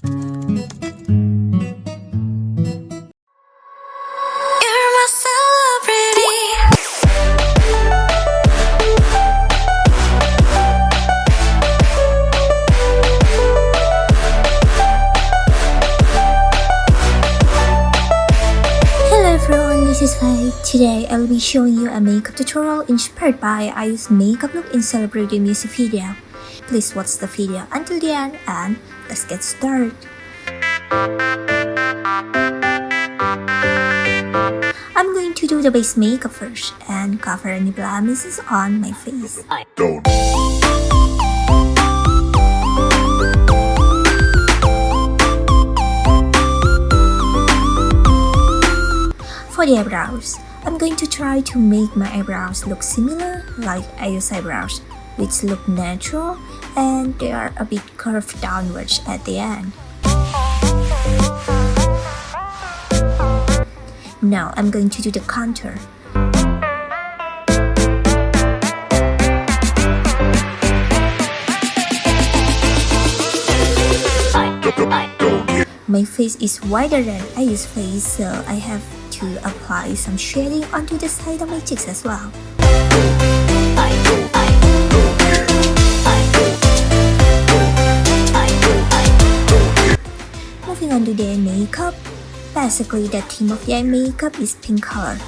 Today I will be showing you a makeup tutorial inspired by IU's makeup look in celebrity music video. Please watch the video until the end and let's get started. I'm going to do the base makeup first and cover any blemishes on my face. For the eyebrows, I'm going to try to make my eyebrows look similar like IU's eyebrows, which look natural and they are a bit curved downwards at the end. Now I'm going to do the contour. My face is wider than IU's face, so I have to apply some shading onto the side of my cheeks as well. Moving on to the eye makeup. Basically, the theme of the eye makeup is pink color.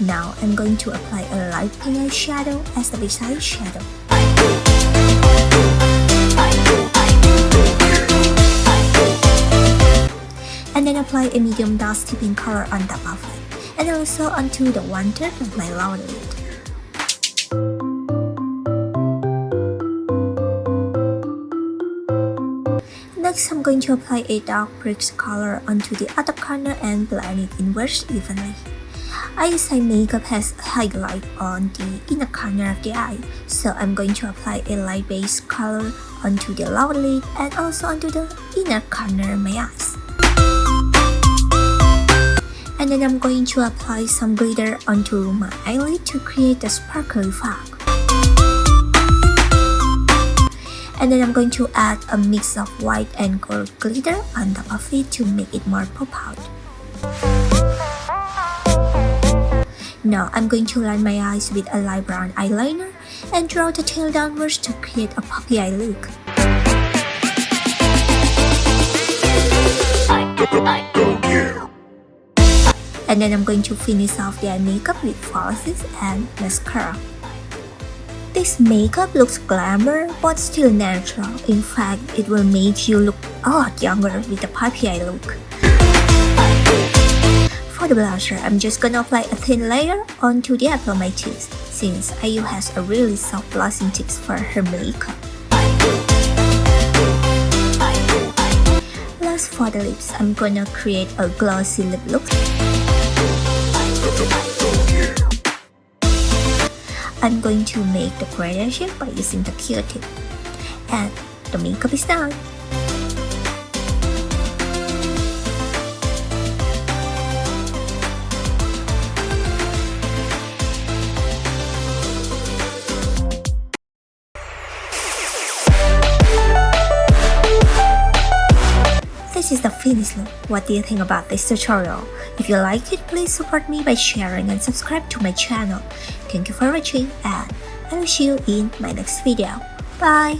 Now I'm going to apply a light pink eyeshadow as the base eyeshadow. And then apply a medium dusty pink color on top of it, and also onto the 1/3 of my lower lid. Next, I'm going to apply a dark bricks color onto the outer corner and blend it inwards evenly. IU's eye makeup has a highlight on the inner corner of the eye, so I'm going to apply a light beige color onto the lower lid and also onto the inner corner of my eyes. And then I'm going to apply some glitter onto my eyelid to create a sparkly effect. And then I'm going to add a mix of white and gold glitter on top of it to make it more pop out. Now I'm going to line my eyes with a light brown eyeliner and draw the tail downwards to create a puppy eye look. And then I'm going to finish off the eye makeup with falsies and mascara. This makeup looks glamour but still natural. In fact, it will make you look a lot younger with the puppy eye look. For the blusher, I'm just gonna apply a thin layer onto the apple of my cheeks, since IU has a really soft blushing cheeks for her makeup. Last, for the lips, I'm gonna create a glossy lip look. I'm going to make the gradation by using the Q-tip. And the makeup is done. This is the finished look. What do you think about this tutorial? If you like it, please support me by sharing and subscribe to my channel. Thank you for watching and I will see you in my next video. Bye!